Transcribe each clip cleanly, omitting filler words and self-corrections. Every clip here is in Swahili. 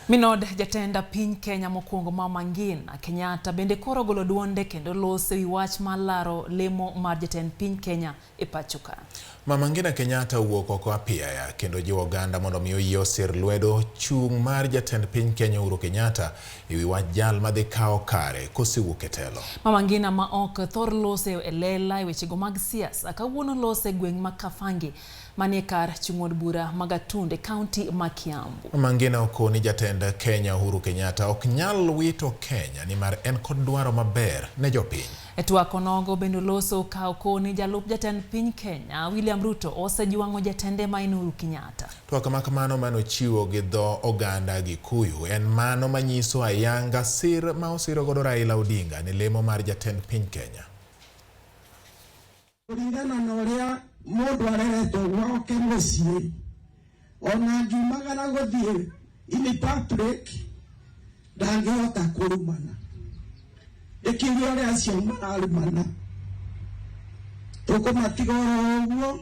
Minod jatenda piny Kenya mokwongo Mama Ngina Kenyatta bende koro golo duonde kendo lose wi wach mar laro lemo mar jatend piny Kenya e pacho ka. Mama Ngina Kenyatta wuok oko apiaya kendo jiwo oganda mondo miyo yie osir lwedo chung' mar jatend piny Kenya Uhuru Kenyatta e wi wach jal madhi kawo kare kosewuok e telo. Mama Ngina ma ok thor lose e lela e wechego mag siasa kawuono lose gweng' ma Kafangi manie kar chung'od bura Magatunde County ma Kiambu. Mama Ngina okoni jatend Kenya Uhuru Kenyatta ok nyal wito Kenya nimar en kod dwaro maber ne jopiny. E twak onogo bende loso ka okoni jalup jatend piny Kenya William Ruto osejuang'o jatende ma Uhuru Kenyatta. Twak makamano manochiwo gi dho oganda Gikuyu en mano manyiso ayanga sir ma osiro godo Raila Odinga ni lemo mar jatend piny Kenya. Kulingana na uria mundu areretwo gwake mucii ona ngiumagara guthie in public ndangihota kurumana ikiria uria acio mararumana tukumatiga uguo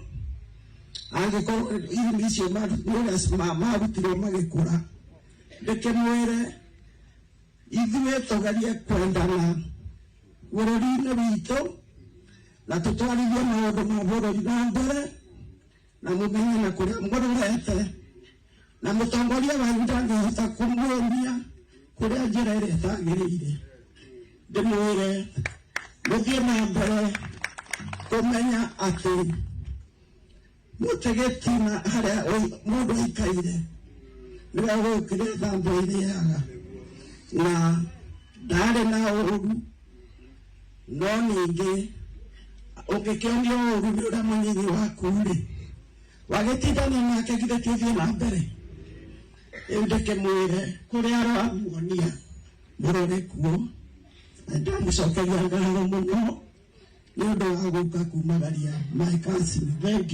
angikorwo irimi icio marutirwo magikura ndikimwire ithuĩ tugerie kwendana bũrũri-inĩ witũ na tutwarithie maũndũ ma bũrũri na mbere na mũmenye na kũrĩa mũrorete na mũtongoria wanyu ndangĩhota kũmuonia kũrĩa njĩra ĩrĩa ĩtagĩrĩire ndĩmwĩre mũthiĩ na mbere kũmenya atĩ mũtegĩtina harĩa mũndũ aikaire nĩwe gũkĩrĩa thambwe irĩaga na ndarĩ na ũru no ningĩ ũngĩkĩonio ũru nĩ ũrĩa mũnini waku rĩ wagĩtindana nake githĩ tũthiĩ na mbere rĩu ndĩkĩmwĩre kũrĩa aramuonia mũrore kuo na ndamũcokeria ngatho mũno nĩ ũndũ wa gũka kumagaria my cousin. Thank you.